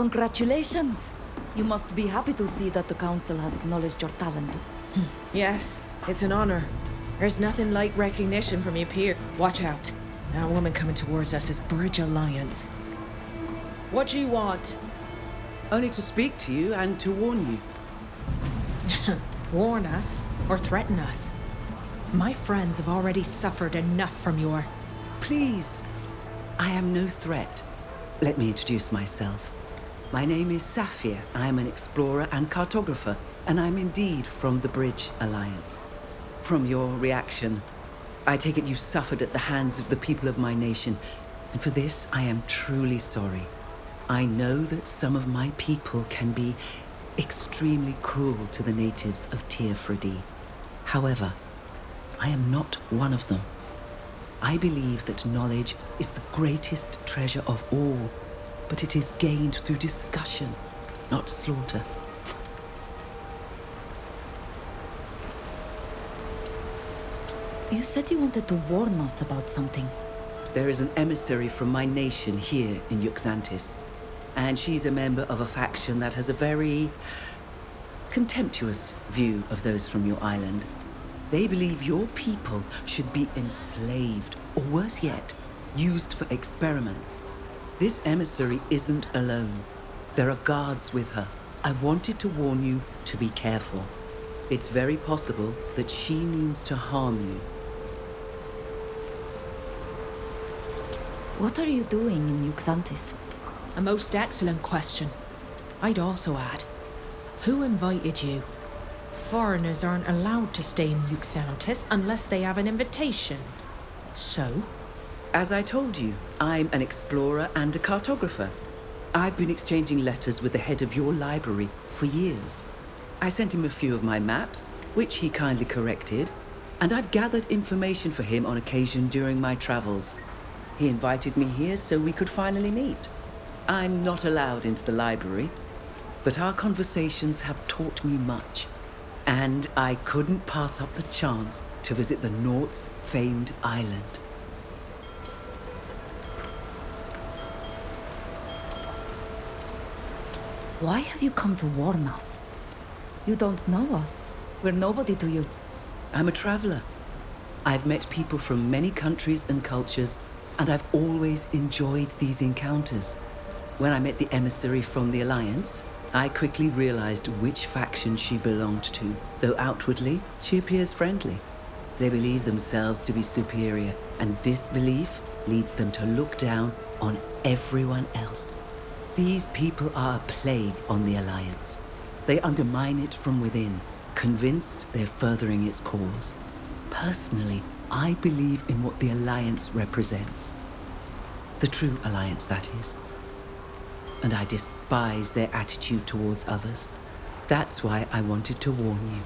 Congratulations! You must be happy to see that the Council has acknowledged your talent. Yes, it's an honor. There's nothing like recognition from your peer. Watch out. That woman coming towards us is Bridge Alliance. What do you want? Only to speak to you and to warn you. Warn us? Or threaten us? My friends have already suffered enough from your... Please. I am no threat. Let me introduce myself. My name is Saphir. I am an explorer and cartographer, and I'm indeed from the Bridge Alliance. From your reaction, I take it you suffered at the hands of the people of my nation, and for this I am truly sorry. I know that some of my people can be extremely cruel to the natives of Teofredi. However, I am not one of them. I believe that knowledge is the greatest treasure of all, but it is gained through discussion, not slaughter. You said you wanted to warn us about something. There is an emissary from my nation here in Uxantis, and she's a member of a faction that has a very contemptuous view of those from your island. They believe your people should be enslaved, or worse yet, used for experiments. This emissary isn't alone. There are guards with her. I wanted to warn you to be careful. It's very possible that she means to harm you. What are you doing in Uxantis? A most excellent question. I'd also add, who invited you? Foreigners aren't allowed to stay in Uxantis unless they have an invitation. So? As I told you, I'm an explorer and a cartographer. I've been exchanging letters with the head of your library for years. I sent him a few of my maps, which he kindly corrected, and I've gathered information for him on occasion during my travels. He invited me here so we could finally meet. I'm not allowed into the library, but our conversations have taught me much, and I couldn't pass up the chance to visit the Nort's famed island. Why have you come to warn us? You don't know us. We're nobody to you. I'm a traveler. I've met people from many countries and cultures, and I've always enjoyed these encounters. When I met the emissary from the Alliance, I quickly realized which faction she belonged to, though outwardly she appears friendly. They believe themselves to be superior, and this belief leads them to look down on everyone else. These people are a plague on the Alliance. They undermine it from within, convinced they're furthering its cause. Personally, I believe in what the Alliance represents. The true Alliance, that is. And I despise their attitude towards others. That's why I wanted to warn you.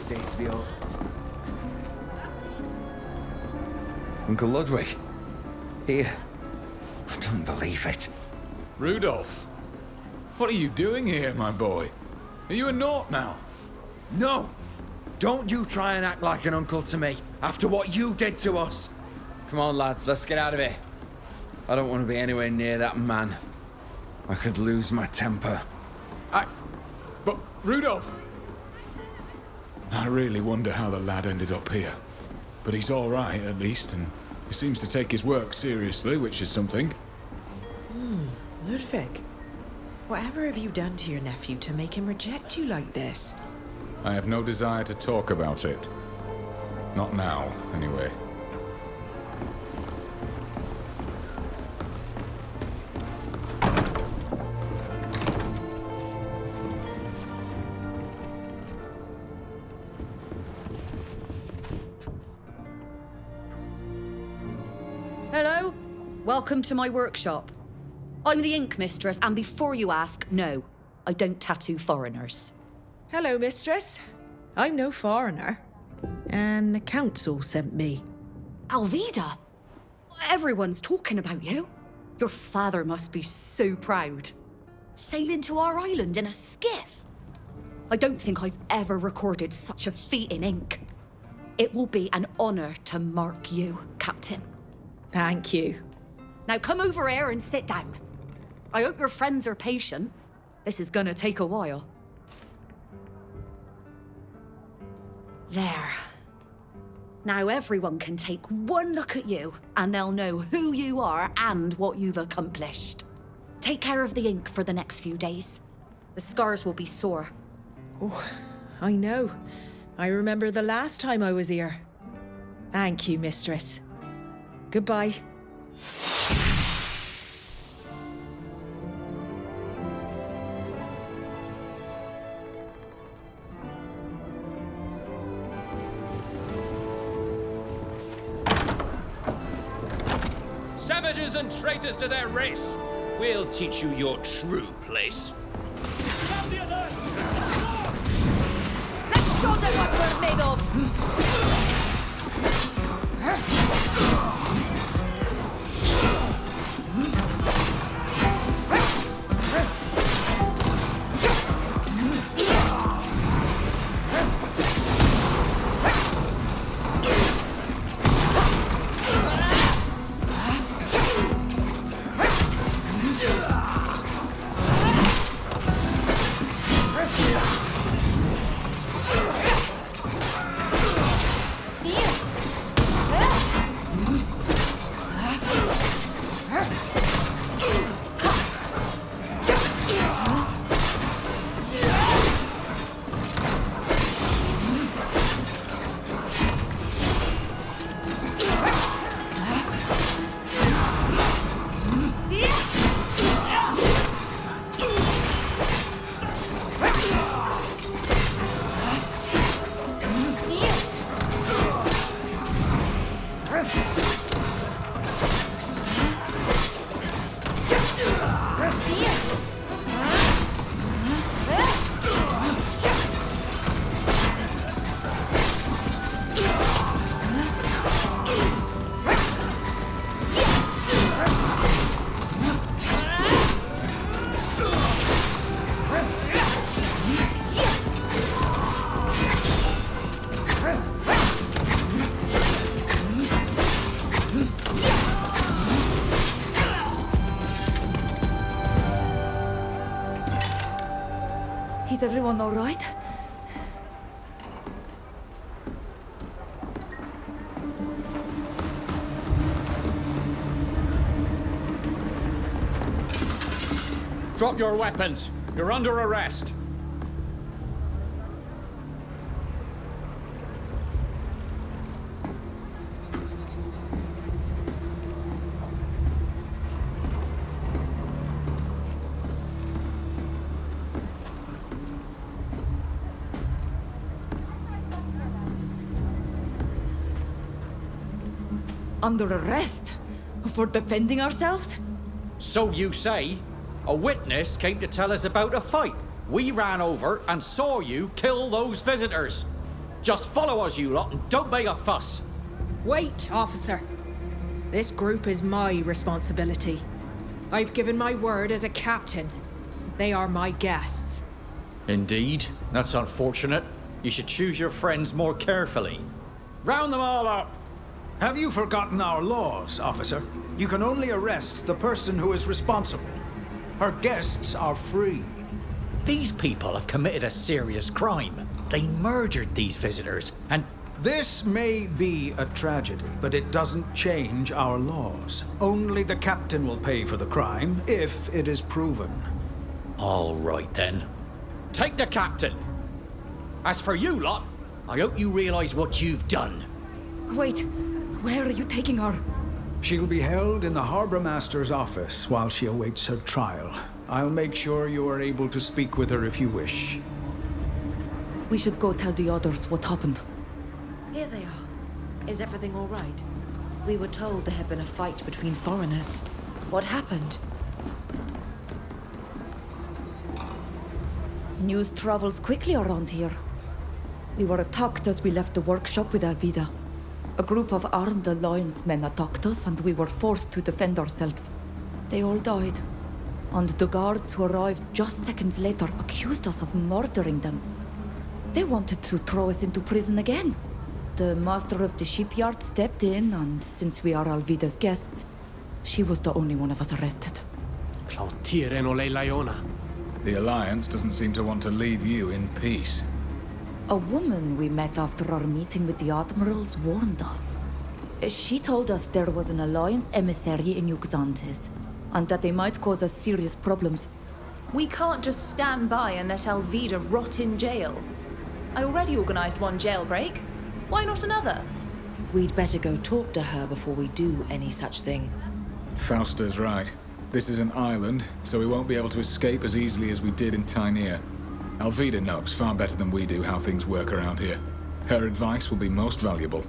Day to be over. Uncle Ludwig. Here. I don't believe it. Rudolph, what are you doing here, my boy? Are you a naught now? No! Don't you try and act like an uncle to me after what you did to us. Come on, lads, let's get out of here. I don't want to be anywhere near that man. I could lose my temper. But Rudolph! I really wonder how the lad ended up here. But he's all right, at least, and he seems to take his work seriously, which is something. Ludwig, whatever have you done to your nephew to make him reject you like this? I have no desire to talk about it. Not now, anyway. Hello? Welcome to my workshop. I'm the ink mistress, and before you ask, no, I don't tattoo foreigners. Hello, mistress. I'm no foreigner. And the council sent me. Alvida? Everyone's talking about you. Your father must be so proud. Sailing to our island in a skiff. I don't think I've ever recorded such a feat in ink. It will be an honor to mark you, Captain. Thank you. Now come over here and sit down. I hope your friends are patient. This is gonna take a while. There. Now everyone can take one look at you, and they'll know who you are and what you've accomplished. Take care of the ink for the next few days. The scars will be sore. Oh, I know. I remember the last time I was here. Thank you, mistress. Goodbye. Savages and traitors to their race! We'll teach you your true place. Let's show them what we're made of! Is everyone all right? Drop your weapons. You're under arrest. Under arrest? For defending ourselves? So you say. A witness came to tell us about a fight. We ran over and saw you kill those visitors. Just follow us, you lot, and don't make a fuss. Wait, officer. This group is my responsibility. I've given my word as a captain. They are my guests. Indeed. That's unfortunate. You should choose your friends more carefully. Round them all up! Have you forgotten our laws, officer? You can only arrest the person who is responsible. Her guests are free. These people have committed a serious crime. They murdered these visitors, and This may be a tragedy, but it doesn't change our laws. Only the captain will pay for the crime, if it is proven. all right then. Take the captain. As for you lot, I hope you realize what you've done. Wait, where are you taking her? She'll be held in the Harbor Master's office while she awaits her trial. I'll make sure you are able to speak with her if you wish. We should go tell the others what happened. Here they are. Is everything all right? We were told there had been a fight between foreigners. What happened? News travels quickly around here. We were attacked as we left the workshop with Alvida. A group of armed Alliance men attacked us and we were forced to defend ourselves. They all died. And the guards who arrived just seconds later accused us of murdering them. They wanted to throw us into prison again. The master of the shipyard stepped in, and since we are Alvida's guests, she was the only one of us arrested. The Alliance doesn't seem to want to leave you in peace. A woman we met after our meeting with the Admirals warned us. She told us there was an Alliance emissary in Uxantes, and that they might cause us serious problems. We can't just stand by and let Alvida rot in jail. I already organized one jailbreak. Why not another? We'd better go talk to her before we do any such thing. Fausta's right. This is an island, so we won't be able to escape as easily as we did in Tainir. Alvida knows far better than we do how things work around here. Her advice will be most valuable.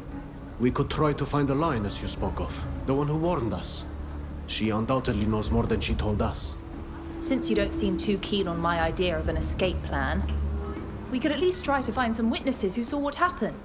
We could try to find the lioness you spoke of, the one who warned us. She undoubtedly knows more than she told us. Since you don't seem too keen on my idea of an escape plan, we could at least try to find some witnesses who saw what happened.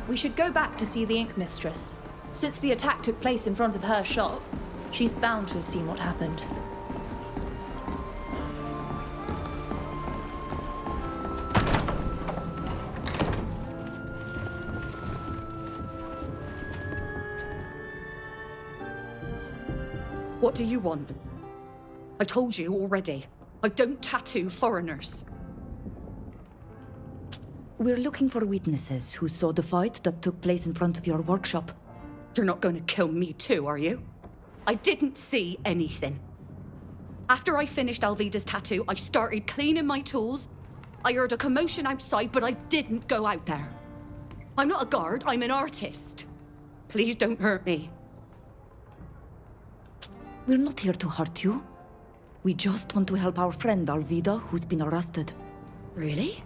We should go back to see the Ink Mistress. Since the attack took place in front of her shop, she's bound to have seen what happened. What do you want? I told you already. I don't tattoo foreigners. We're looking for witnesses who saw the fight that took place in front of your workshop. You're not going to kill me too, are you? I didn't see anything. After I finished Alvida's tattoo, I started cleaning my tools. I heard a commotion outside, but I didn't go out there. I'm not a guard, I'm an artist. Please don't hurt me. We're not here to hurt you. We just want to help our friend Alvida, who's been arrested. Really?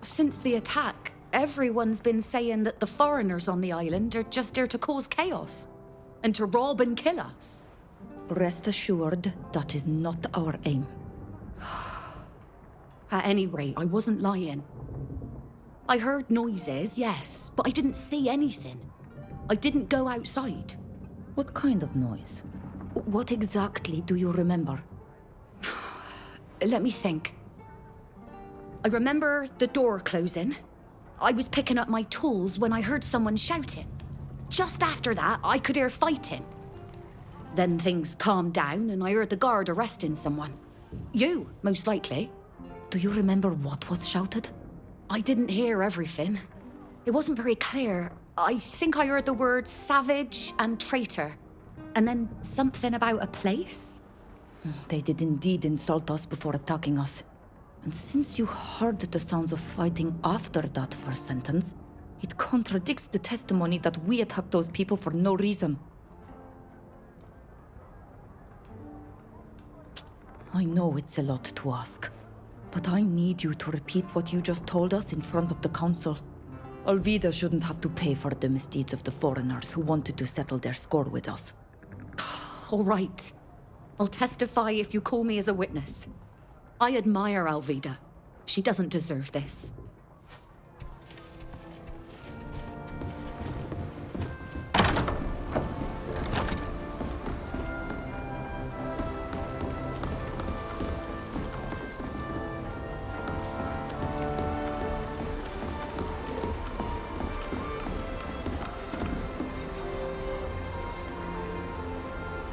Since the attack, everyone's been saying that the foreigners on the island are just there to cause chaos and to rob and kill us. Rest assured, that is not our aim. At any rate, I wasn't lying. I heard noises, yes, but I didn't see anything. I didn't go outside. What kind of noise? What exactly do you remember? Let me think. I remember the door closing. I was picking up my tools when I heard someone shouting. Just after that, I could hear fighting. Then things calmed down and I heard the guard arresting someone. You, most likely. Do you remember what was shouted? I didn't hear everything. It wasn't very clear. I think I heard the words savage and traitor. And then something about a place? They did indeed insult us before attacking us. And since you heard the sounds of fighting after that first sentence, it contradicts the testimony that we attacked those people for no reason. I know it's a lot to ask, But I need you to repeat what you just told us in front of the council. Alvida shouldn't have to pay for the misdeeds of the foreigners who wanted to settle their score with us. All right. I'll testify if you call me as a witness. I admire Alvida. She doesn't deserve this.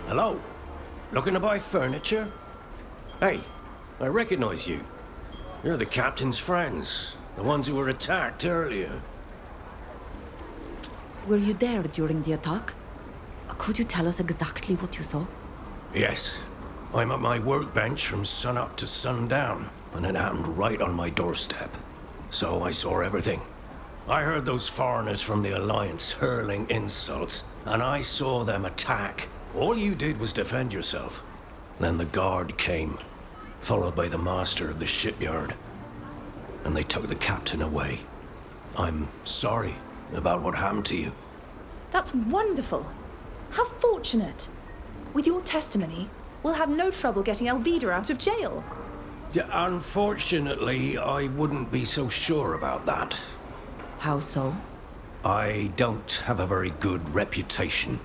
Hello? Looking to buy furniture? Hey, I recognize you. You're the captain's friends. The ones who were attacked earlier. Were you there during the attack? Could you tell us exactly what you saw? Yes. I'm at my workbench from sunup to sundown, and it happened right on my doorstep. So I saw everything. I heard those foreigners from the Alliance hurling insults, and I saw them attack. All you did was defend yourself. Then the guard came, followed by the master of the shipyard. And they took the captain away. I'm sorry about what happened to you. That's wonderful. How fortunate. With your testimony, we'll have no trouble getting Alvida out of jail. Yeah, unfortunately, I wouldn't be so sure about that. How so? I don't have a very good reputation.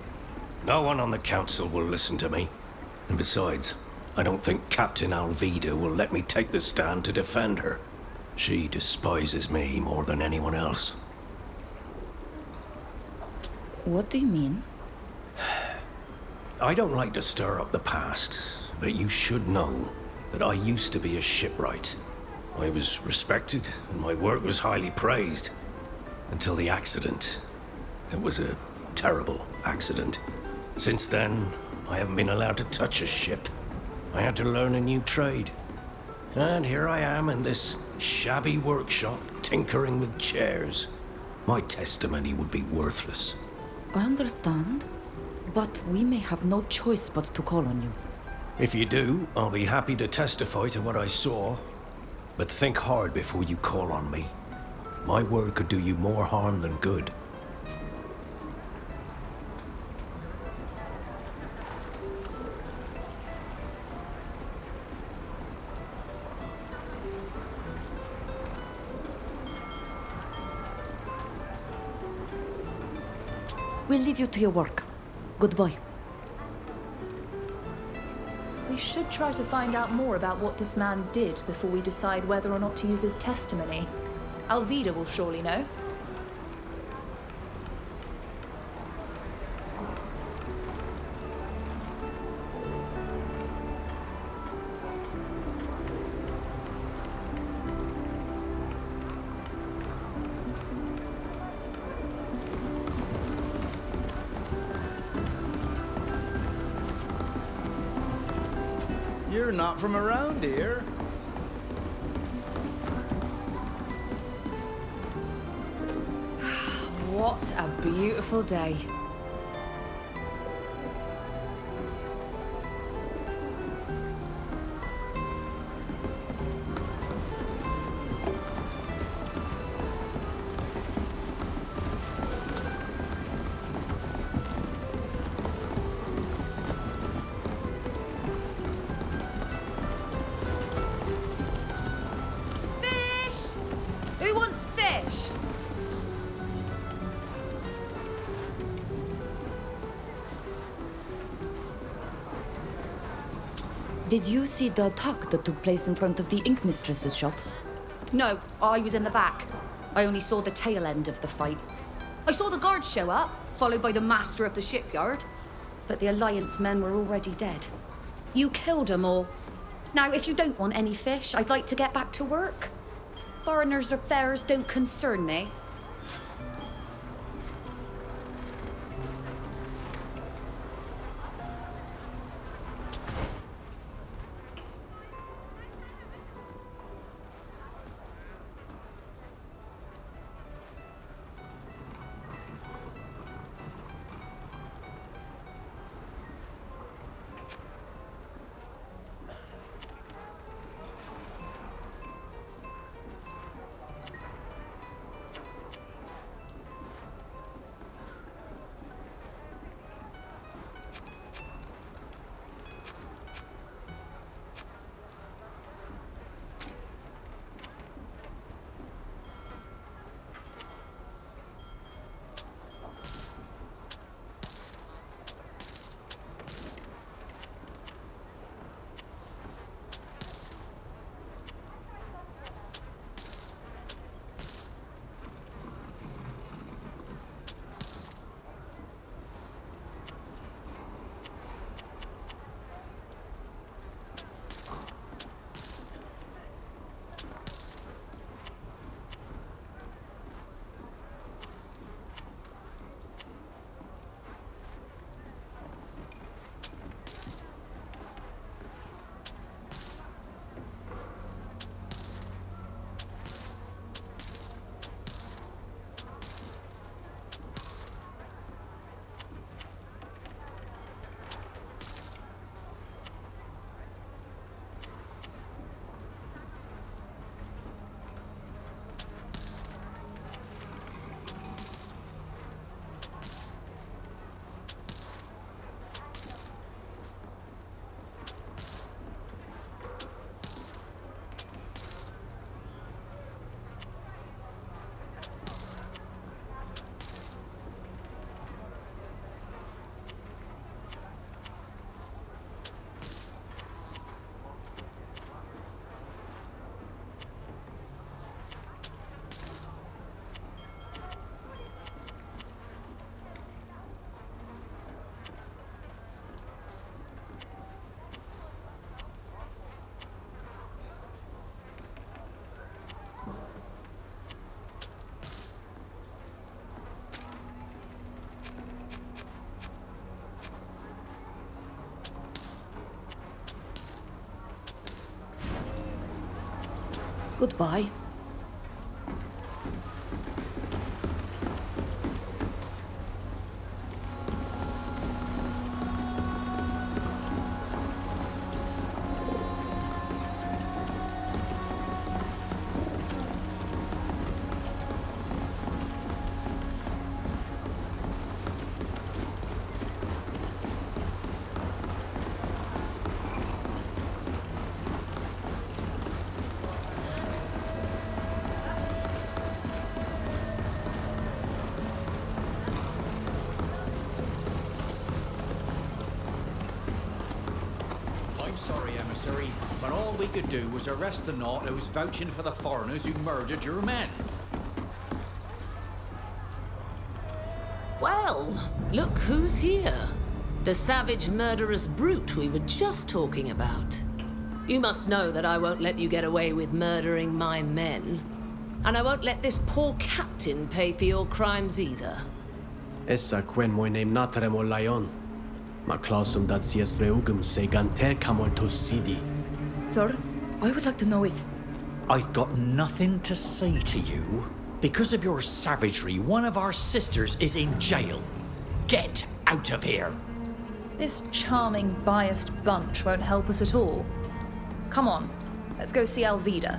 No one on the council will listen to me. And besides, I don't think Captain Alvida will let me take the stand to defend her. She despises me more than anyone else. What do you mean? I don't like to stir up the past, but you should know that I used to be a shipwright. I was respected, and my work was highly praised. Until the accident. It was a terrible accident. Since then, I haven't been allowed to touch a ship. I had to learn a new trade. And here I am in this shabby workshop, tinkering with chairs. My testimony would be worthless. I understand, but we may have no choice but to call on you. If you do, I'll be happy to testify to what I saw. But think hard before you call on me. My word could do you more harm than good. We'll leave you to your work. Goodbye. We should try to find out more about what this man did before we decide whether or not to use his testimony. Alvida will surely know. You're not from around here. What a beautiful day. Fish! Who wants fish? Did you see the attack that took place in front of the Ink Mistress's shop? No, I was in the back. I only saw the tail end of the fight. I saw the guards show up, followed by the master of the shipyard. But the Alliance men were already dead. You killed them all. Now, if you don't want any fish, I'd like to get back to work. Foreigners' affairs don't concern me. Goodbye. Sorry, emissary, but all we could do was arrest the knot who was vouching for the foreigners who murdered your men. Well, look who's here. The savage murderous brute we were just talking about. You must know that I won't let you get away with murdering my men. And I won't let this poor captain pay for your crimes either. Essa quen moi name natremo lion. Ma clausum dat sies freugum se gante camoltus sidi. Sir, I would like to know if... I've got nothing to say to you. Because of your savagery, one of our sisters is in jail. Get out of here! This charming, biased bunch won't help us at all. Come on, let's go see Alvida.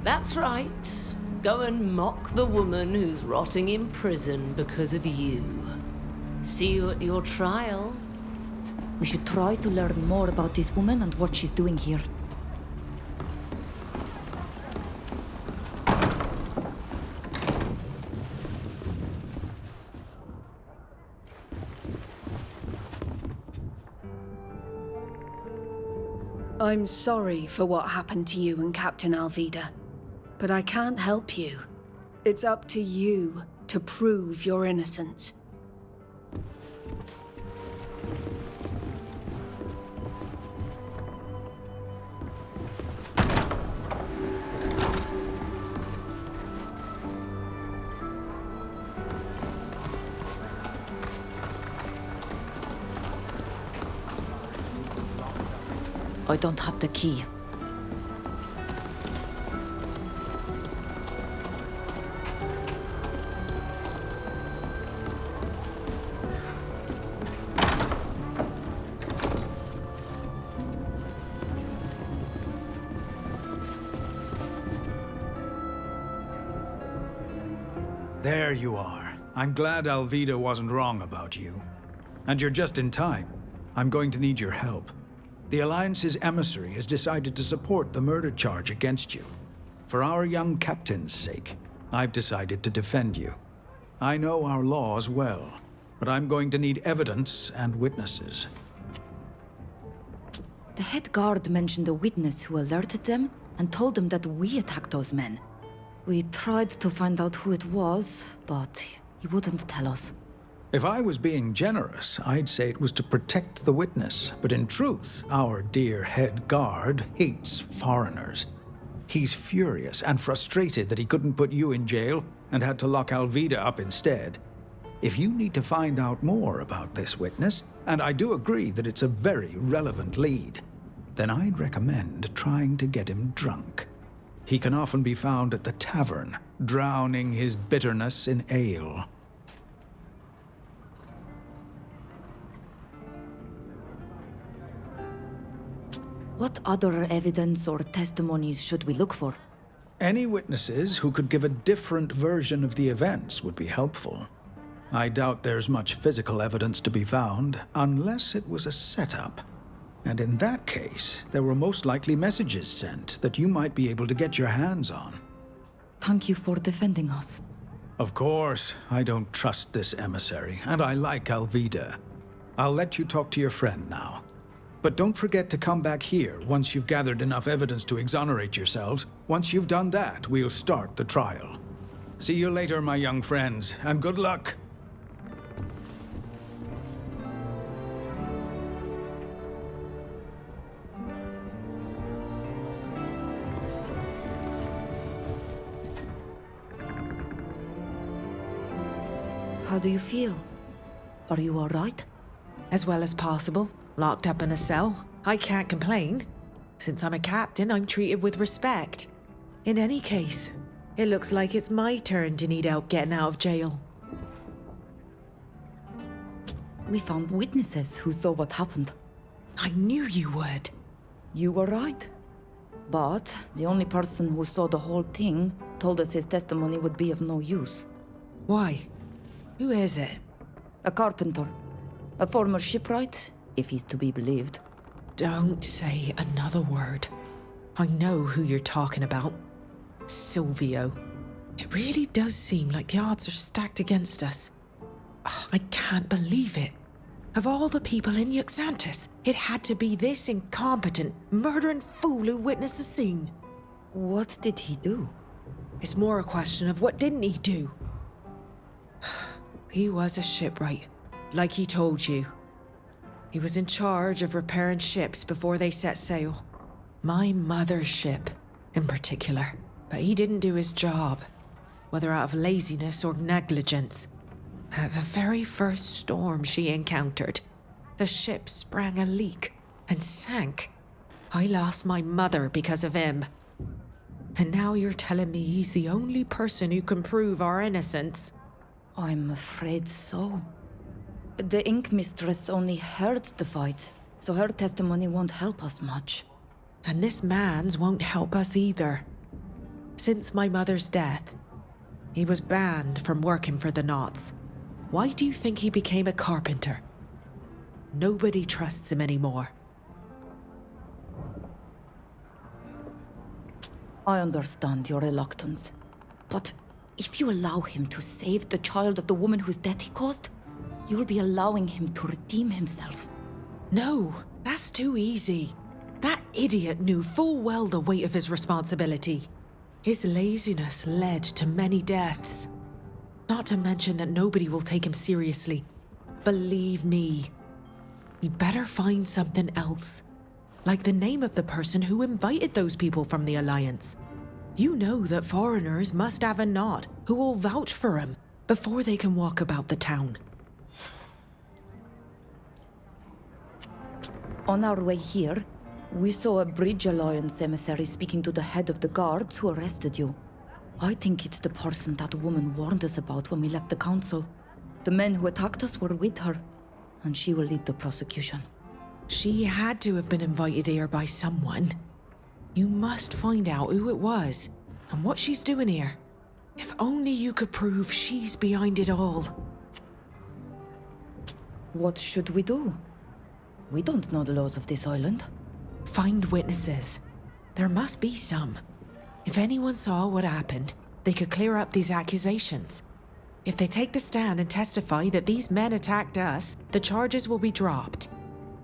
That's right. Go and mock the woman who's rotting in prison because of you. See you at your trial. We should try to learn more about this woman and what she's doing here. I'm sorry for what happened to you and Captain Alvida, but I can't help you. It's up to you to prove your innocence. I don't have the key. There you are. I'm glad Alvida wasn't wrong about you. And you're just in time. I'm going to need your help. The Alliance's emissary has decided to support the murder charge against you. For our young captain's sake, I've decided to defend you. I know our laws well, but I'm going to need evidence and witnesses. The head guard mentioned a witness who alerted them and told them that we attacked those men. We tried to find out who it was, but he wouldn't tell us. If I was being generous, I'd say it was to protect the witness. But in truth, our dear head guard hates foreigners. He's furious and frustrated that he couldn't put you in jail and had to lock Alvida up instead. If you need to find out more about this witness, and I do agree that it's a very relevant lead, then I'd recommend trying to get him drunk. He can often be found at the tavern, drowning his bitterness in ale. What other evidence or testimonies should we look for? Any witnesses who could give a different version of the events would be helpful. I doubt there's much physical evidence to be found, unless it was a setup. And in that case, there were most likely messages sent that you might be able to get your hands on. Thank you for defending us. Of course, I don't trust this emissary, and I like Alvida. I'll let you talk to your friend now. But don't forget to come back here once you've gathered enough evidence to exonerate yourselves. Once you've done that, we'll start the trial. See you later, my young friends, and good luck. How do you feel? Are you all right? As well as possible. Locked up in a cell. I can't complain. Since I'm a captain, I'm treated with respect. In any case, it looks like it's my turn to need help getting out of jail. We found witnesses who saw what happened. I knew you would. You were right. But the only person who saw the whole thing told us his testimony would be of no use. Why? Who is it? A carpenter. A former shipwright, if he's to be believed. Don't say another word. I know who you're talking about. Silvio. It really does seem like the odds are stacked against us. Oh, I can't believe it. Of all the people in Yuxantis, it had to be this incompetent, murdering fool who witnessed the scene. What did he do? It's more a question of what didn't he do? He was a shipwright, like he told you. He was in charge of repairing ships before they set sail. My mother's ship, in particular. But he didn't do his job, whether out of laziness or negligence. At the very first storm she encountered, the ship sprang a leak and sank. I lost my mother because of him. And now you're telling me he's the only person who can prove our innocence? I'm afraid so. The ink mistress only heard the fight, so her testimony won't help us much. And this man's won't help us either. Since my mother's death, he was banned from working for the Knots. Why do you think he became a carpenter? Nobody trusts him anymore. I understand your reluctance, but if you allow him to save the child of the woman whose death he caused, you'll be allowing him to redeem himself. No, that's too easy. That idiot knew full well the weight of his responsibility. His laziness led to many deaths. Not to mention that nobody will take him seriously. Believe me. We better find something else. Like the name of the person who invited those people from the Alliance. You know that foreigners must have a knot who will vouch for him before they can walk about the town. On our way here, we saw a Bridge Alliance emissary speaking to the head of the guards who arrested you. I think it's the person that woman warned us about when we left the council. The men who attacked us were with her, and she will lead the prosecution. She had to have been invited here by someone. You must find out who it was, and what she's doing here. If only you could prove she's behind it all. What should we do? We don't know the laws of this island. Find witnesses. There must be some. If anyone saw what happened, they could clear up these accusations. If they take the stand and testify that these men attacked us, the charges will be dropped.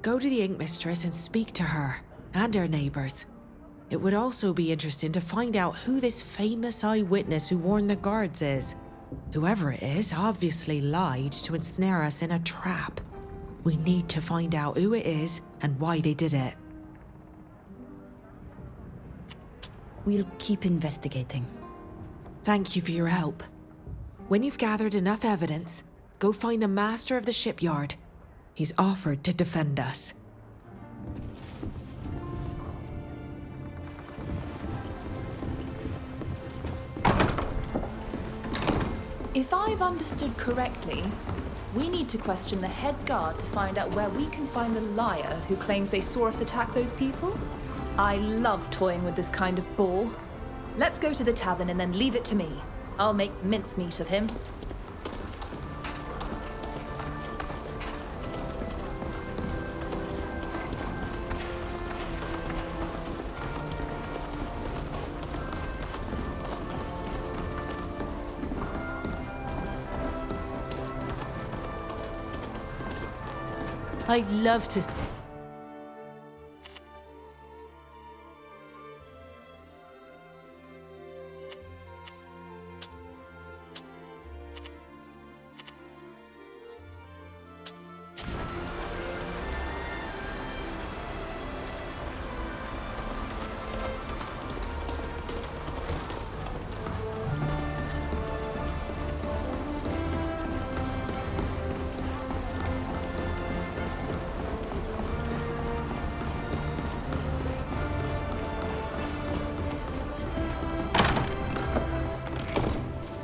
Go to the Ink Mistress and speak to her, and her neighbors. It would also be interesting to find out who this famous eyewitness who warned the guards is. Whoever it is obviously lied to ensnare us in a trap. We need to find out who it is and why they did it. We'll keep investigating. Thank you for your help. When you've gathered enough evidence, go find the master of the shipyard. He's offered to defend us. If I've understood correctly, we need to question the head guard to find out where we can find the liar who claims they saw us attack those people. I love toying with this kind of ball. Let's go to the tavern and then leave it to me. I'll make mincemeat of him. I'd love to...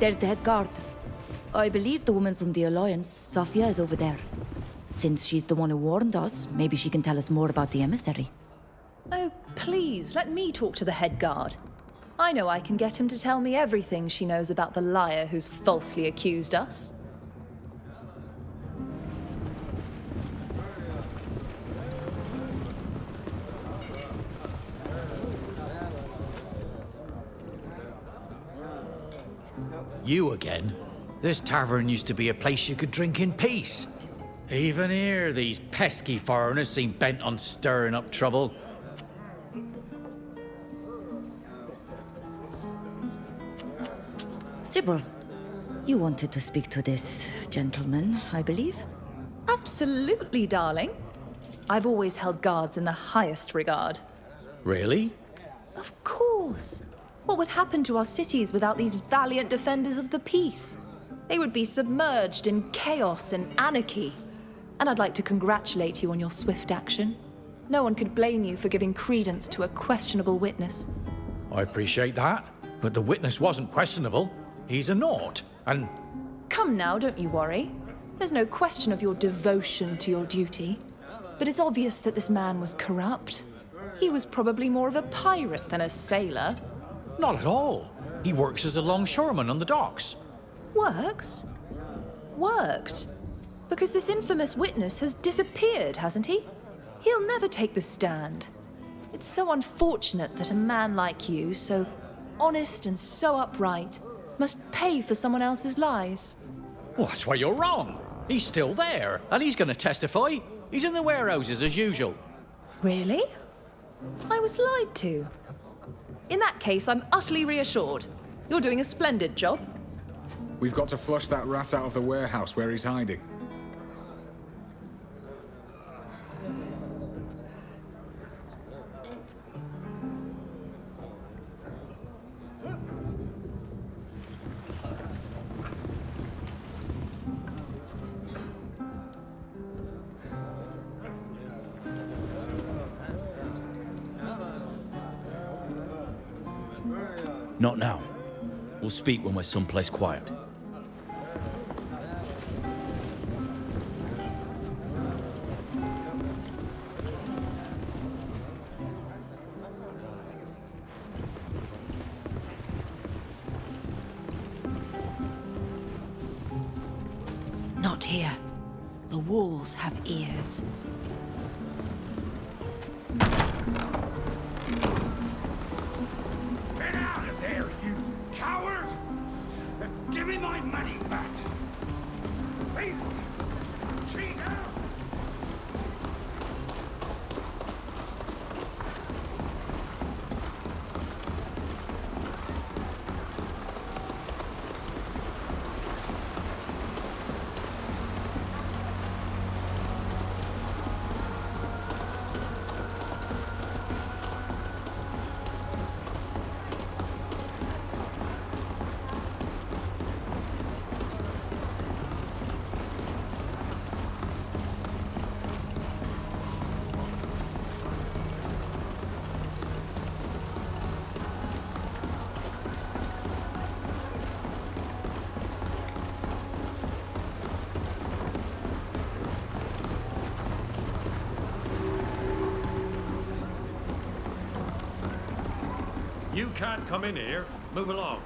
There's the head guard. I believe the woman from the Alliance, Sophia, is over there. Since she's the one who warned us, maybe she can tell us more about the emissary. Oh, please, let me talk to the head guard. I know I can get him to tell me everything she knows about the liar who's falsely accused us. You again? This tavern used to be a place you could drink in peace. Even here, these pesky foreigners seem bent on stirring up trouble. Sybil, you wanted to speak to this gentleman, I believe? Absolutely, darling. I've always held guards in the highest regard. Really? Of course. What would happen to our cities without these valiant defenders of the peace? They would be submerged in chaos and anarchy. And I'd like to congratulate you on your swift action. No one could blame you for giving credence to a questionable witness. I appreciate that, but the witness wasn't questionable. He's a naught, and... Come now, don't you worry. There's no question of your devotion to your duty. But it's obvious that this man was corrupt. He was probably more of a pirate than a sailor. Not at all. He works as a longshoreman on the docks. Works? Worked? Because this infamous witness has disappeared, hasn't he? He'll never take the stand. It's so unfortunate that a man like you, so honest and so upright, must pay for someone else's lies. Well, that's why you're wrong. He's still there, and he's going to testify. He's in the warehouses as usual. Really? I was lied to. In that case, I'm utterly reassured. You're doing a splendid job. We've got to flush that rat out of the warehouse where he's hiding. Not now. We'll speak when we're someplace quiet. Not here. The walls have ears. Get out of there, you coward! Give me my money back! Thief! Cheater! You can't come in here. Move along.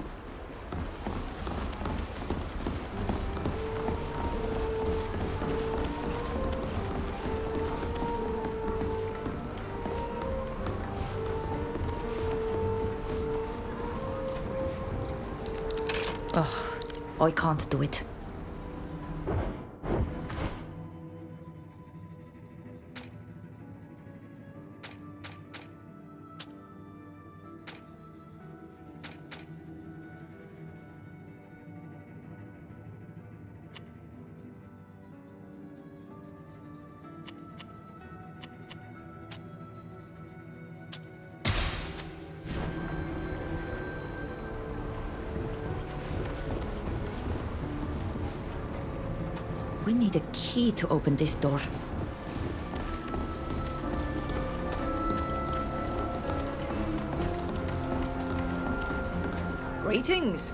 Ugh, I can't do it. We need a key to open this door. Greetings.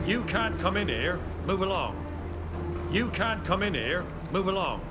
You can't come in here. Move along. You can't come in here. Move along.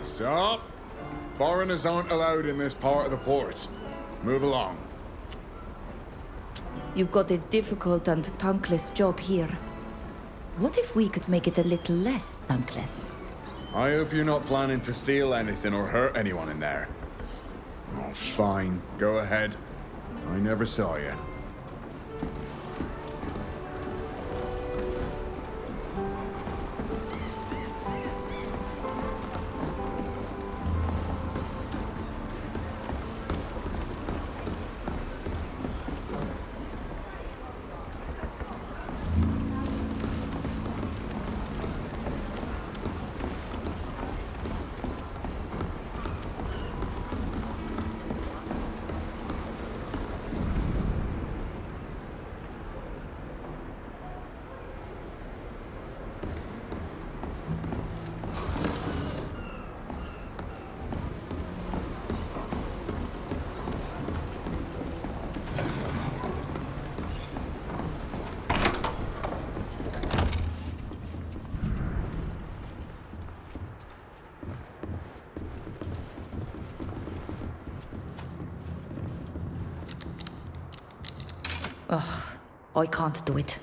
Stop! Foreigners aren't allowed in this part of the port. Move along. You've got a difficult and thankless job here. What if we could make it a little less thankless? I hope you're not planning to steal anything or hurt anyone in there. Oh, fine. Go ahead. I never saw you. Ugh, I can't do it.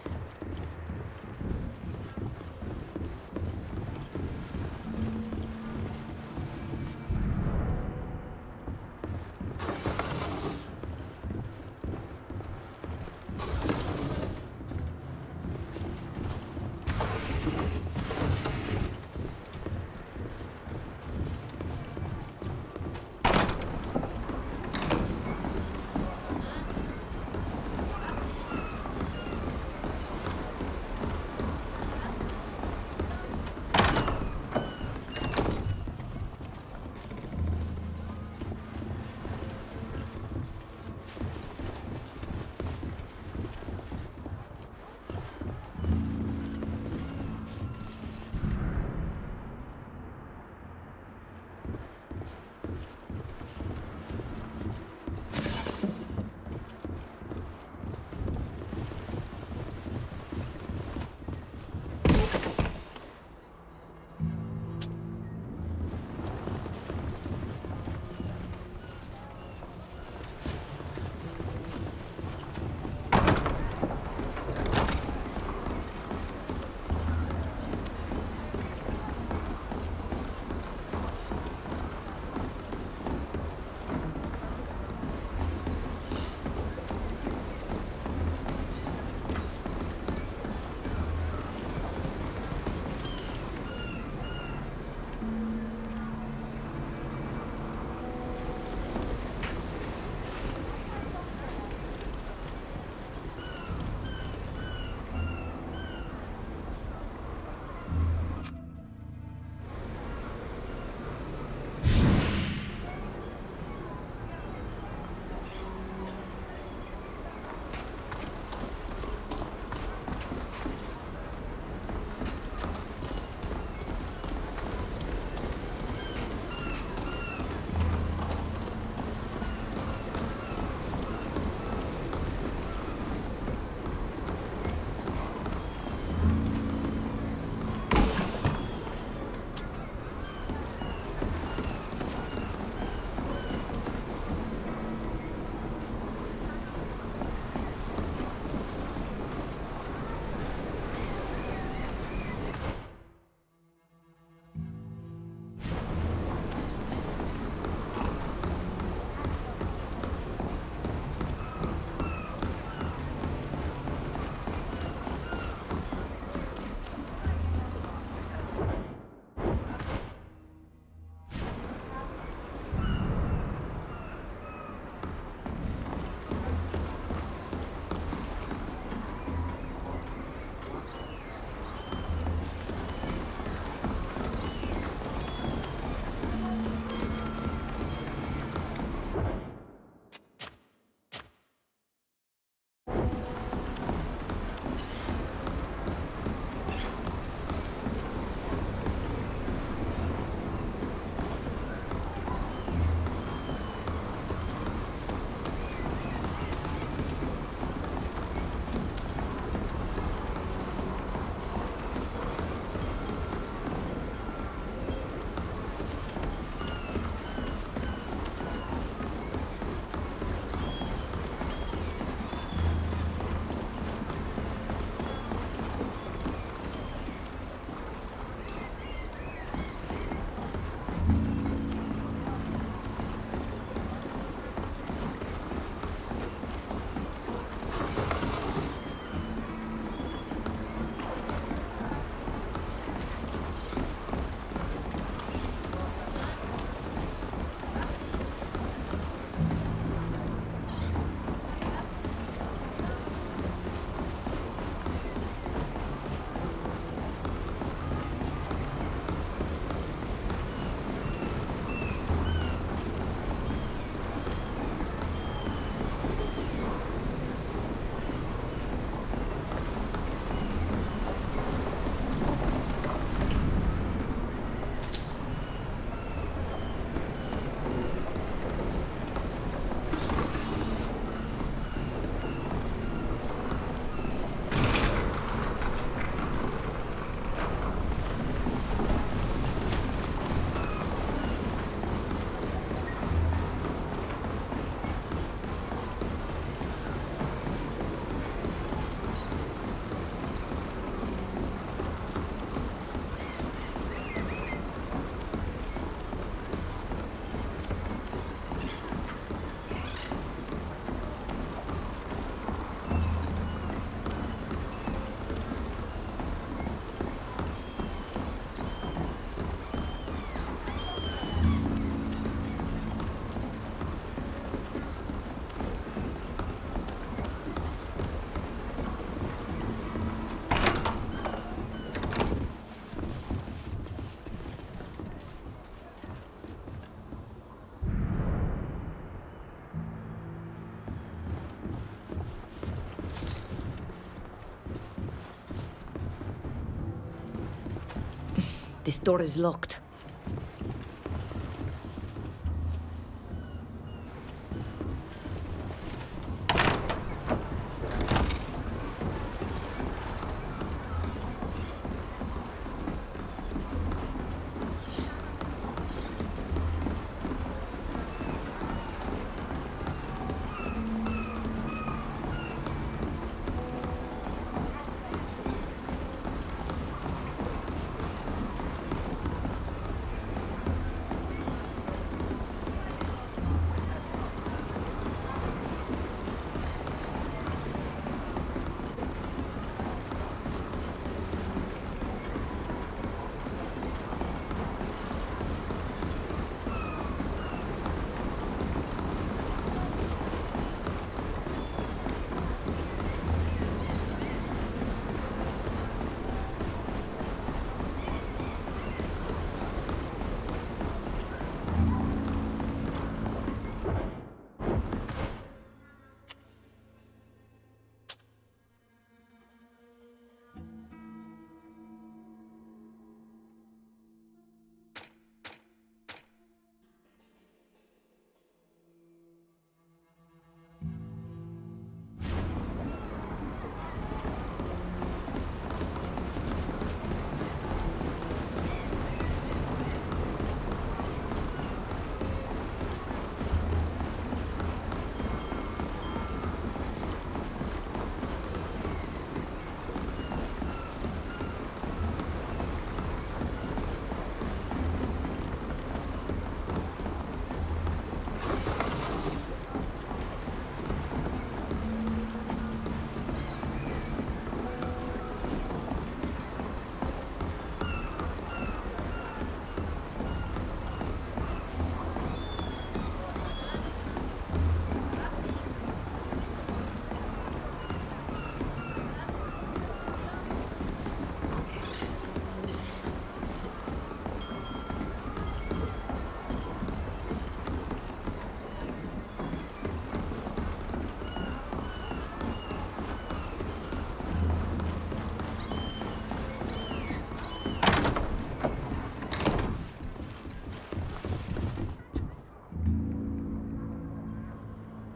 This door is locked.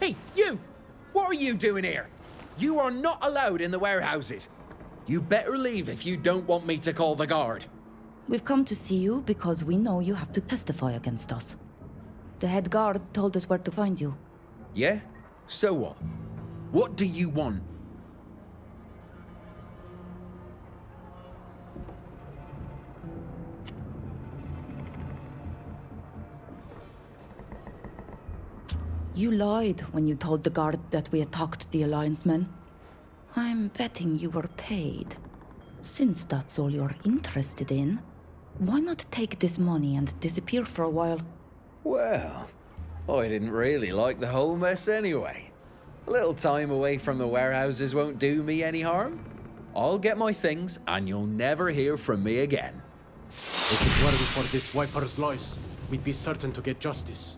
Hey, you! What are you doing here? You are not allowed in the warehouses. You better leave if you don't want me to call the guard. We've come to see you because we know you have to testify against us. The head guard told us where to find you. Yeah? So what? What do you want? You lied when you told the guard that we attacked the Alliance men. I'm betting you were paid. Since that's all you're interested in, why not take this money and disappear for a while? Well, I didn't really like the whole mess anyway. A little time away from the warehouses won't do me any harm. I'll get my things and you'll never hear from me again. If it weren't for this wiper's lies, we'd be certain to get justice.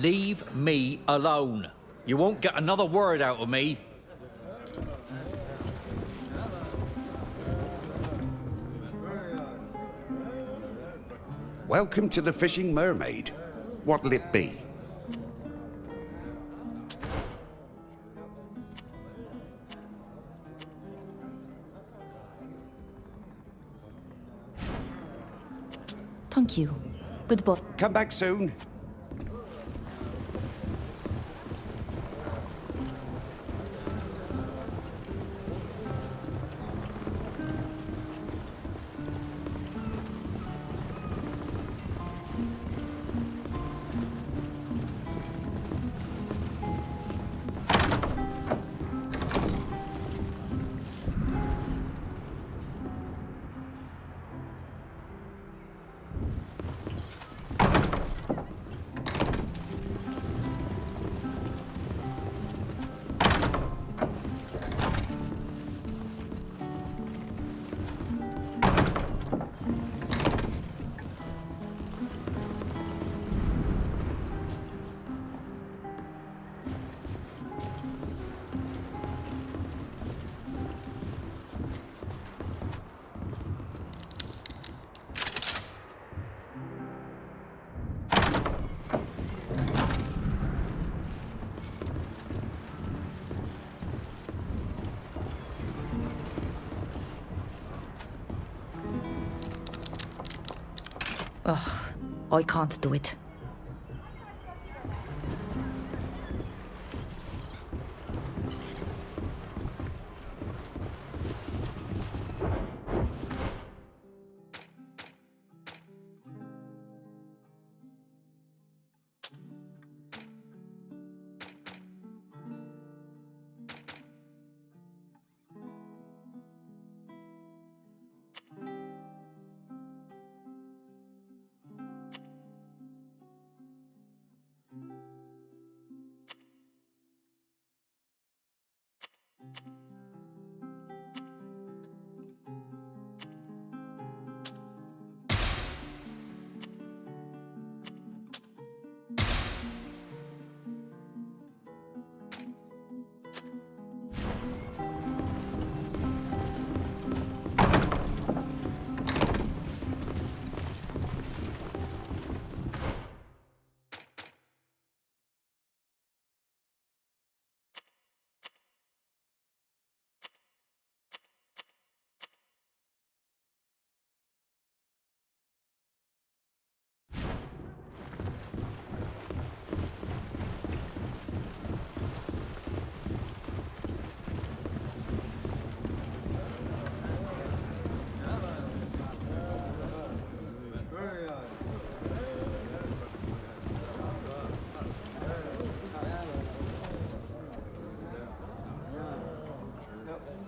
Leave me alone. You won't get another word out of me. Welcome to the Fishing Mermaid. What'll it be? Thank you. Goodbye. Come back soon. Ugh, I can't do it.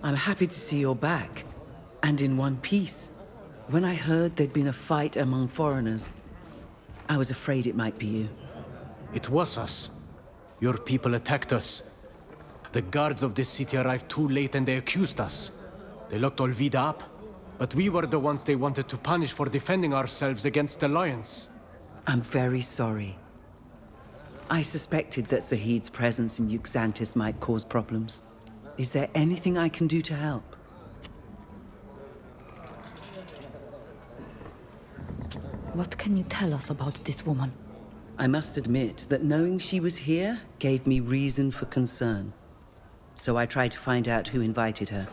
I'm happy to see you're back, and in one piece. When I heard there'd been a fight among foreigners, I was afraid it might be you. It was us. Your people attacked us. The guards of this city arrived too late and they accused us. They locked Alvida up, but we were the ones they wanted to punish for defending ourselves against the Lions. I'm very sorry. I suspected that Zahid's presence in Uxantis might cause problems. Is there anything I can do to help? What can you tell us about this woman? I must admit that knowing she was here gave me reason for concern. So I tried to find out who invited her.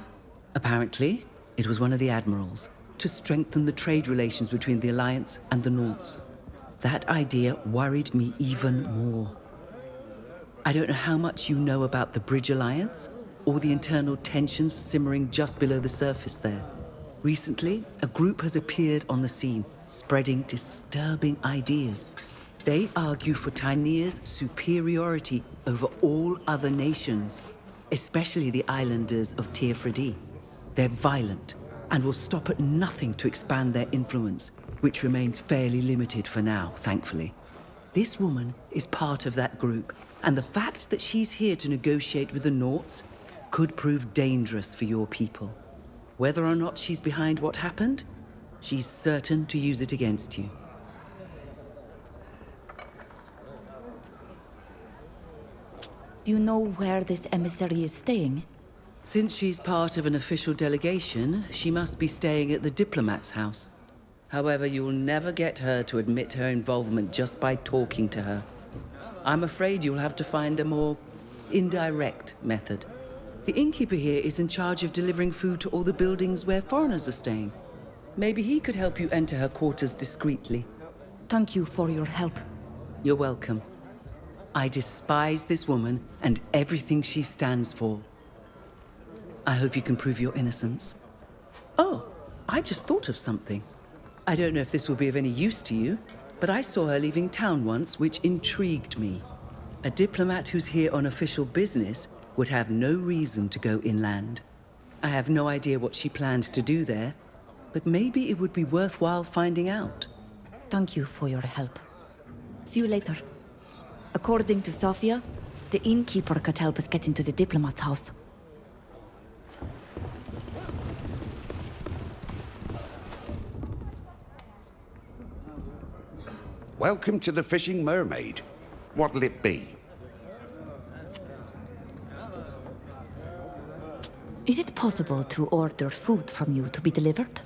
Apparently, it was one of the admirals, to strengthen the trade relations between the Alliance and the Nauts. That idea worried me even more. I don't know how much you know about the Bridge Alliance, or the internal tensions simmering just below the surface there. Recently, a group has appeared on the scene, spreading disturbing ideas. They argue for Tyneir's superiority over all other nations, especially the islanders of Teofredi. They're violent and will stop at nothing to expand their influence, which remains fairly limited for now, thankfully. This woman is part of that group, and the fact that she's here to negotiate with the Nauts could prove dangerous for your people. Whether or not she's behind what happened, she's certain to use it against you. Do you know where this emissary is staying? Since she's part of an official delegation, she must be staying at the diplomat's house. However, you'll never get her to admit her involvement just by talking to her. I'm afraid you'll have to find a more indirect method. The innkeeper here is in charge of delivering food to all the buildings where foreigners are staying. Maybe he could help you enter her quarters discreetly. Thank you for your help. You're welcome. I despise this woman and everything she stands for. I hope you can prove your innocence. Oh, I just thought of something. I don't know if this will be of any use to you, but I saw her leaving town once, which intrigued me. A diplomat who's here on official business would have no reason to go inland. I have no idea what she planned to do there, but maybe it would be worthwhile finding out. Thank you for your help. See you later. According to Sofia, the innkeeper could help us get into the diplomat's house. Welcome to the Fishing Mermaid. What'll it be? Is it possible to order food from you to be delivered?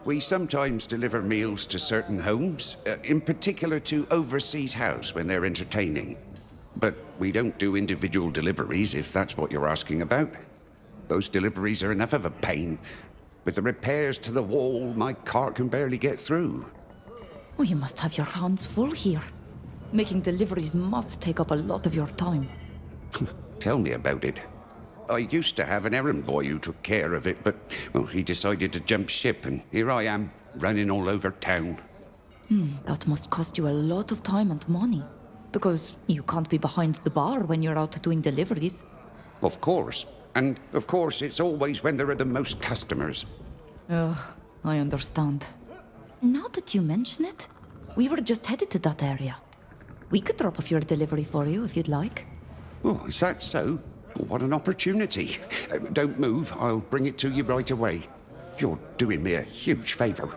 We sometimes deliver meals to certain homes, in particular to Overseas House when they're entertaining. But we don't do individual deliveries, if that's what you're asking about. Those deliveries are enough of a pain. With the repairs to the wall, my cart can barely get through. Oh, you must have your hands full here. Making deliveries must take up a lot of your time. Tell me about it. I used to have an errand boy who took care of it, but, well, he decided to jump ship, and here I am, running all over town. That must cost you a lot of time and money. Because you can't be behind the bar when you're out doing deliveries. Of course. And, of course, it's always when there are the most customers. Ugh, I understand. Now that you mention it, we were just headed to that area. We could drop off your delivery for you if you'd like. Oh, is that so? What an opportunity. Don't move, I'll bring it to you right away. You're doing me a huge favor.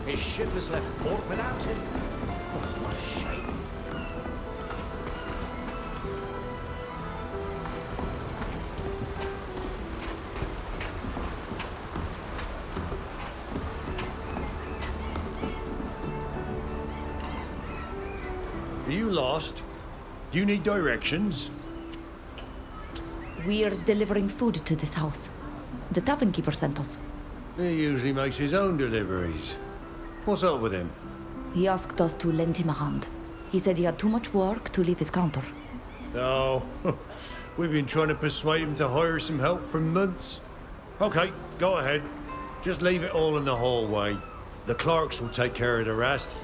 His ship has left port without him. Oh, what a shame. Are you lost? Do you need directions? We're delivering food to this house. The tavern keeper sent us. He usually makes his own deliveries. What's up with him? He asked us to lend him a hand. He said he had too much work to leave his counter. Oh, we've been trying to persuade him to hire some help for months. Okay, go ahead. Just leave it all in the hallway. The clerks will take care of the rest.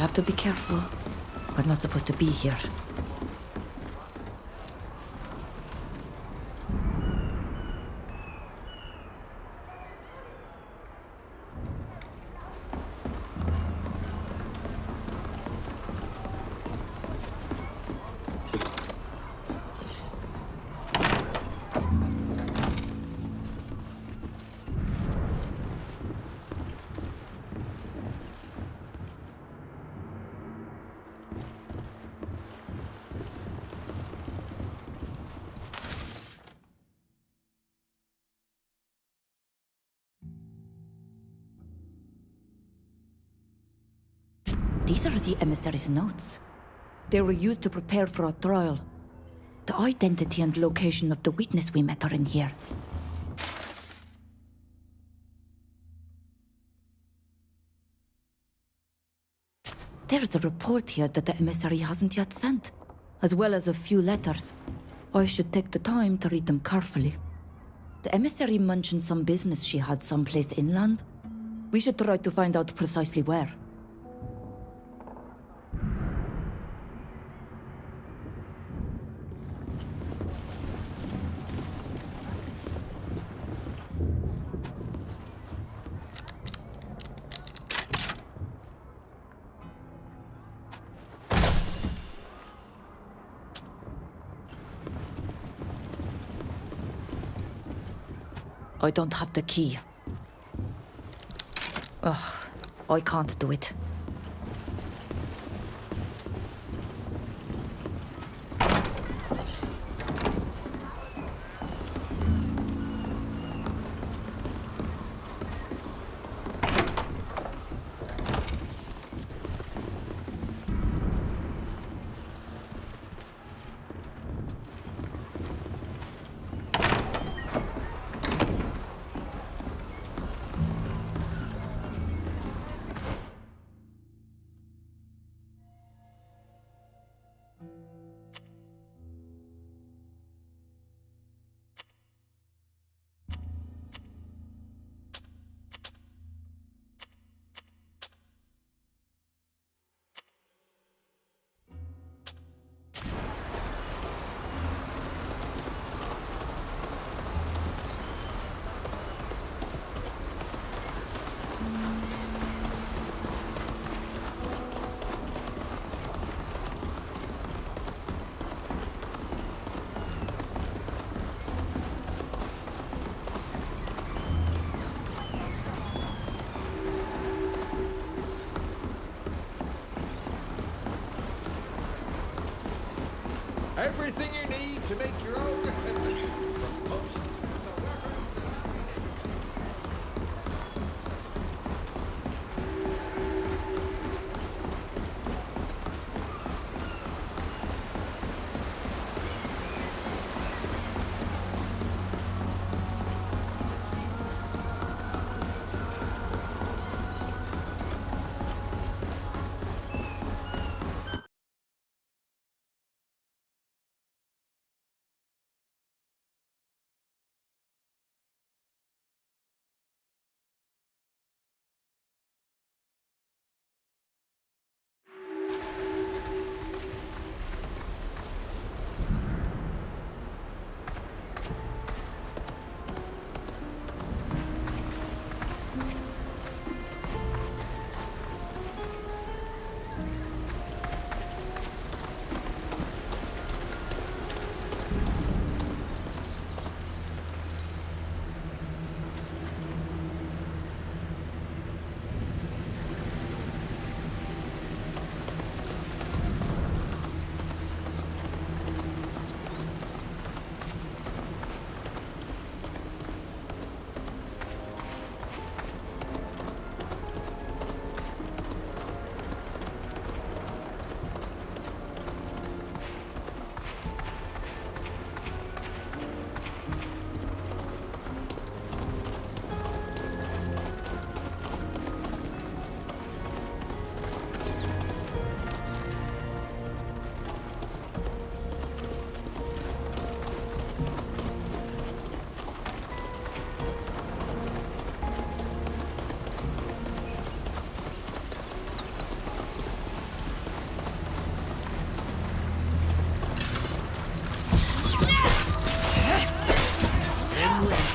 have to be careful. We're not supposed to be here. These are the emissary's notes. They were used to prepare for a trial. The identity and location of the witness we met are in here. There's a report here that the emissary hasn't yet sent, as well as a few letters. I should take the time to read them carefully. The emissary mentioned some business she had someplace inland. We should try to find out precisely where. I don't have the key. Ugh, I can't do it. Everything you need to make your own equipment, from potions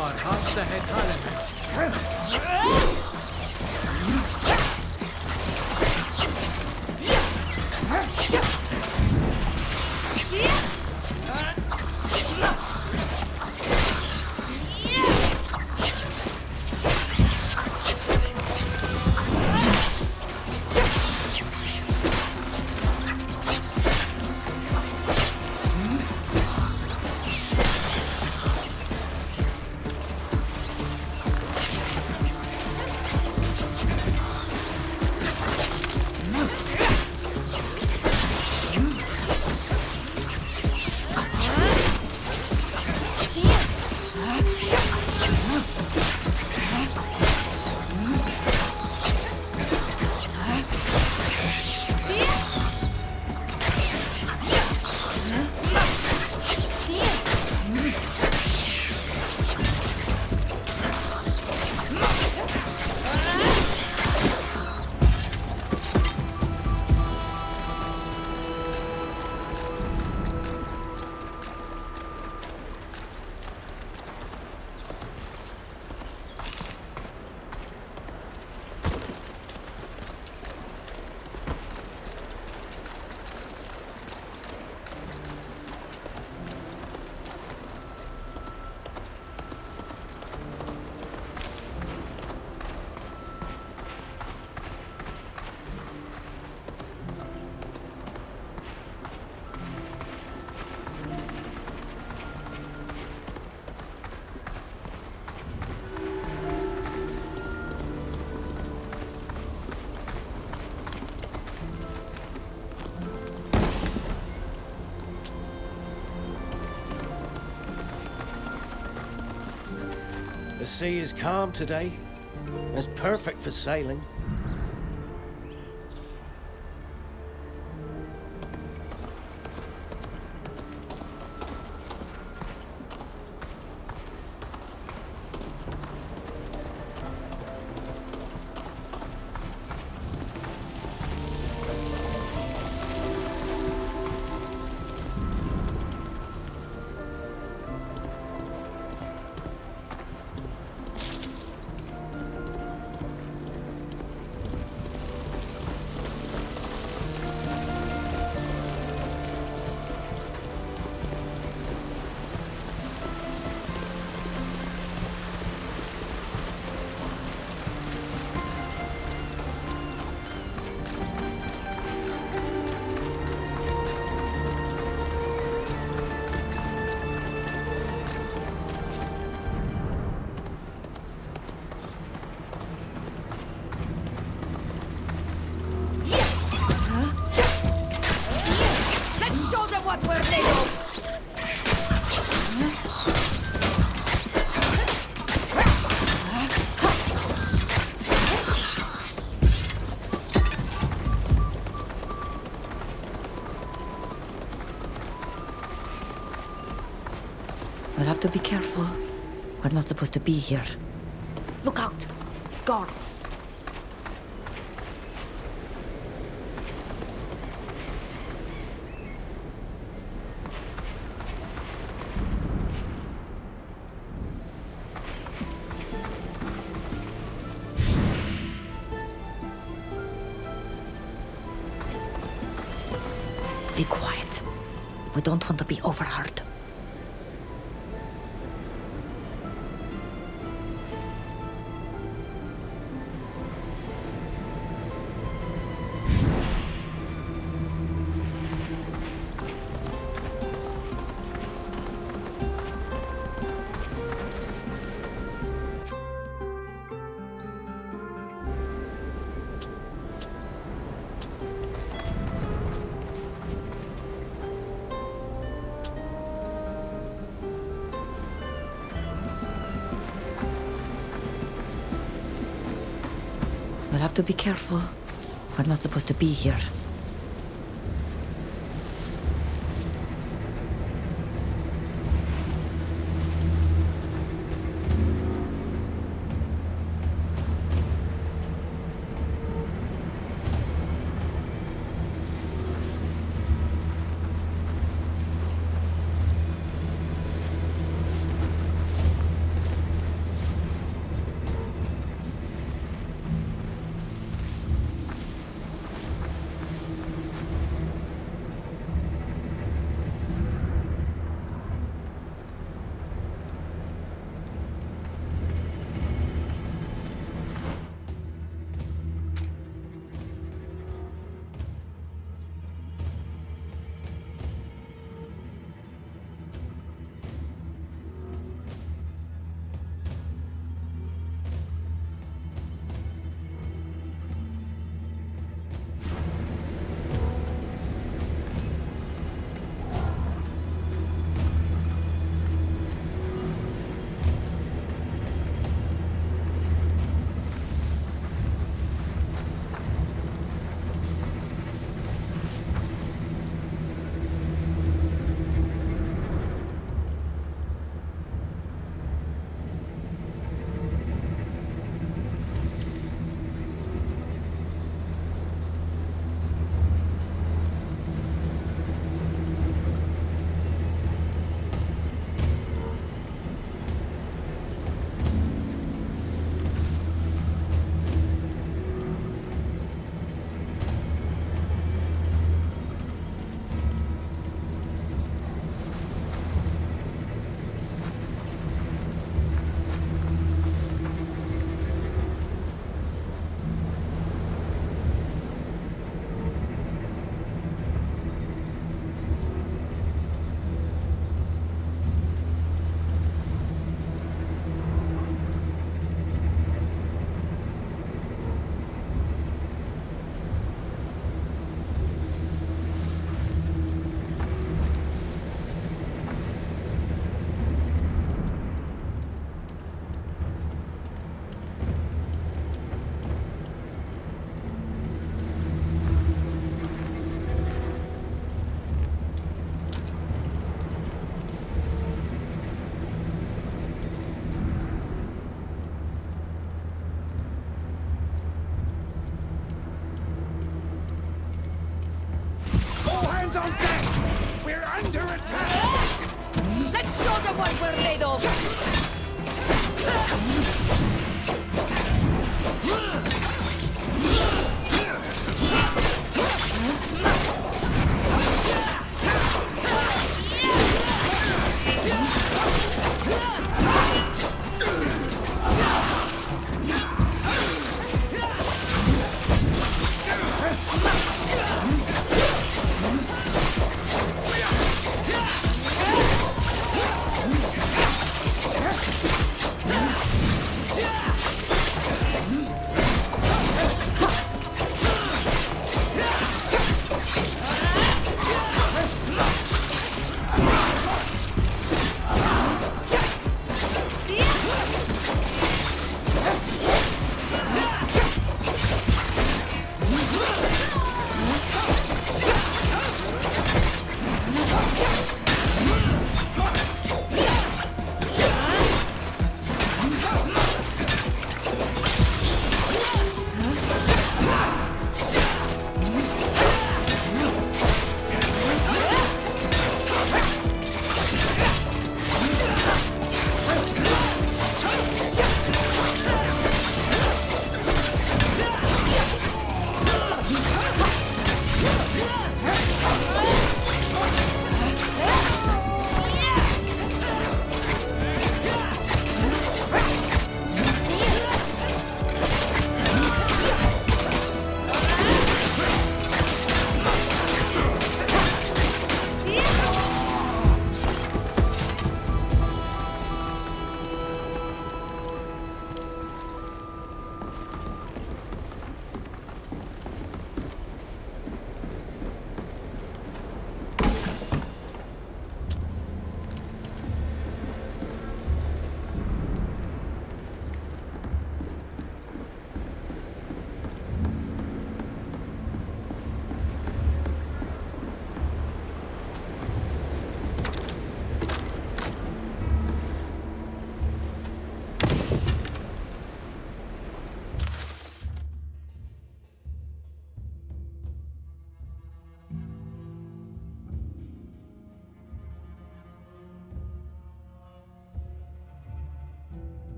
Van hast de het The sea is calm today. It's perfect for sailing. We'll have to be careful. We're not supposed to be here. Look out! Guards! Be quiet. We don't want to be overheard. We'll have to be careful. We're not supposed to be here. on deck! We're under attack! Let's show them what we're made of!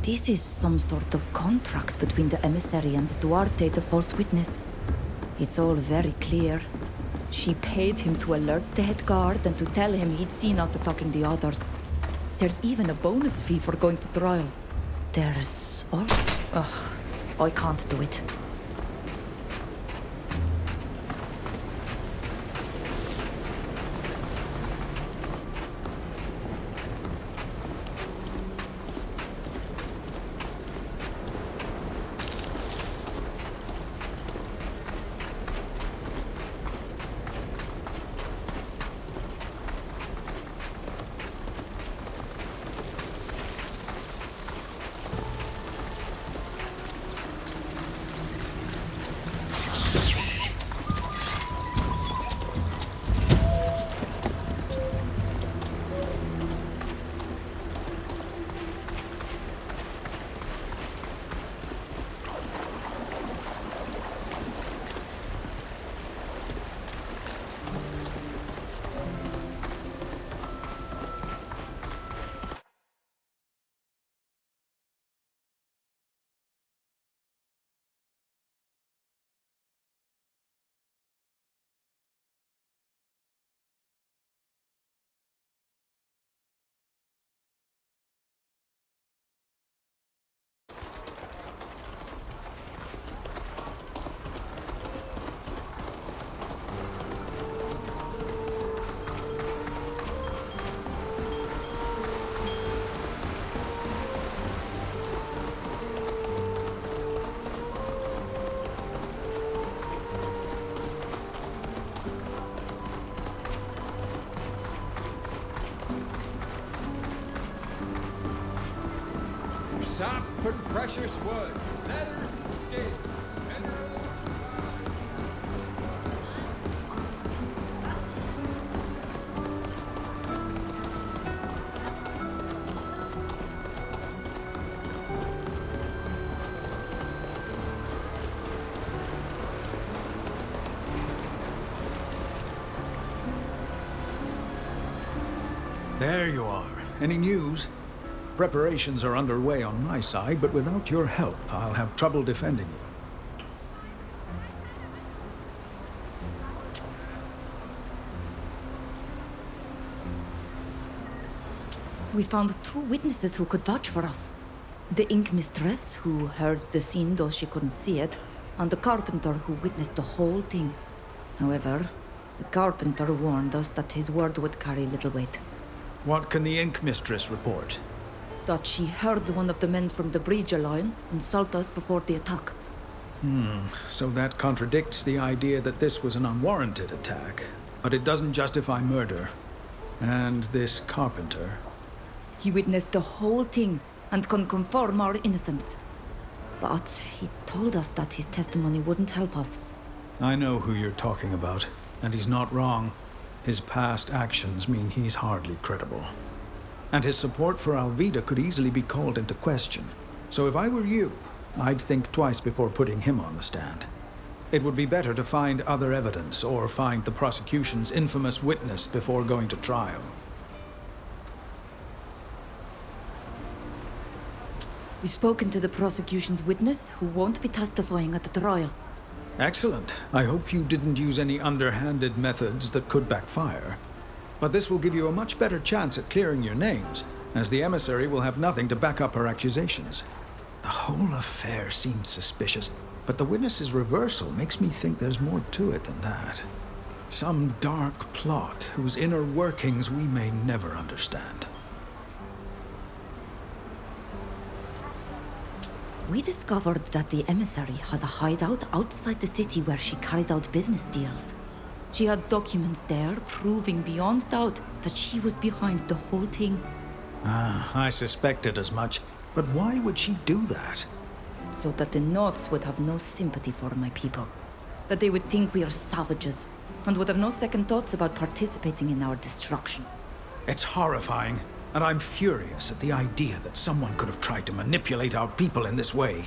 This is some sort of contract between the emissary and Duarte, the false witness. It's all very clear. She paid him to alert the head guard and to tell him he'd seen us attacking the others. There's even a bonus fee for going to trial. There's all... Ugh, I can't do it. Sap and precious wood, leathers and skins, minerals and There you are. Any news? Preparations are underway on my side, but without your help, I'll have trouble defending you. We found 2 witnesses who could vouch for us. The ink mistress, who heard the scene though she couldn't see it, and the carpenter who witnessed the whole thing. However, the carpenter warned us that his word would carry little weight. What can the ink mistress report? That she heard one of the men from the Bridge Alliance insult us before the attack. So that contradicts the idea that this was an unwarranted attack. But it doesn't justify murder. And this carpenter... He witnessed the whole thing and can confirm our innocence. But he told us that his testimony wouldn't help us. I know who you're talking about, and he's not wrong. His past actions mean he's hardly credible. And his support for Alvida could easily be called into question. So if I were you, I'd think twice before putting him on the stand. It would be better to find other evidence or find the prosecution's infamous witness before going to trial. We've spoken to the prosecution's witness, who won't be testifying at the trial. Excellent. I hope you didn't use any underhanded methods that could backfire. But this will give you a much better chance at clearing your names, as the emissary will have nothing to back up her accusations. The whole affair seems suspicious, but the witness's reversal makes me think there's more to it than that. Some dark plot whose inner workings we may never understand. We discovered that the emissary has a hideout outside the city where she carried out business deals. She had documents there proving beyond doubt that she was behind the whole thing. I suspected as much. But why would she do that? So that the Nods would have no sympathy for my people. That they would think we are savages, and would have no second thoughts about participating in our destruction. It's horrifying, and I'm furious at the idea that someone could have tried to manipulate our people in this way.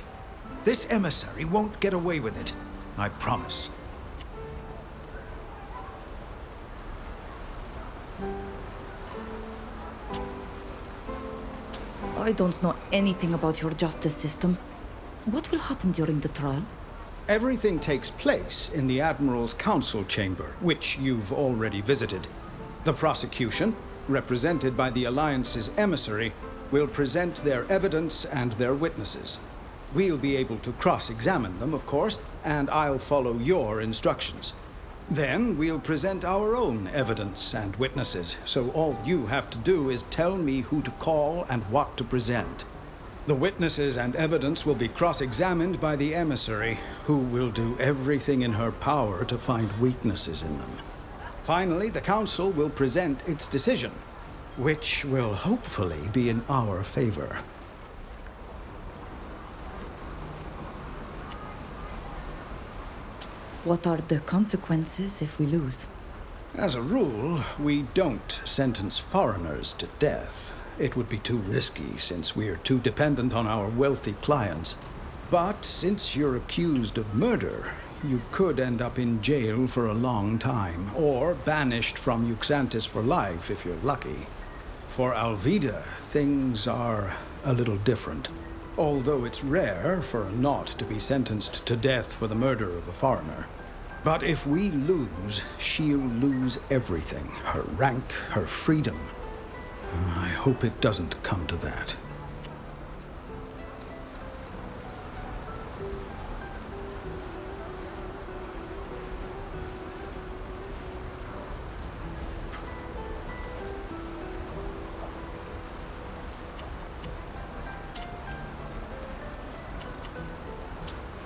This emissary won't get away with it, I promise. I don't know anything about your justice system. What will happen during the trial? Everything takes place in the Admiral's Council chamber, which you've already visited. The prosecution, represented by the Alliance's emissary, will present their evidence and their witnesses. We'll be able to cross-examine them, of course, and I'll follow your instructions. Then we'll present our own evidence and witnesses, so all you have to do is tell me who to call and what to present. The witnesses and evidence will be cross-examined by the emissary, who will do everything in her power to find weaknesses in them. Finally, the Council will present its decision, which will hopefully be in our favor. What are the consequences if we lose? As a rule, we don't sentence foreigners to death. It would be too risky since we're too dependent on our wealthy clients. But since you're accused of murder, you could end up in jail for a long time, or banished from Uxantis for life if you're lucky. For Alvida, things are a little different. Although it's rare for a Nod to be sentenced to death for the murder of a foreigner. But if we lose, she'll lose everything. Her rank, her freedom. I hope it doesn't come to that.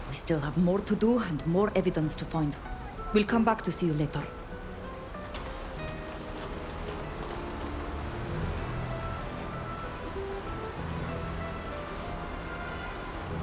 We still have more to do and more evidence to find. We'll come back to see you later.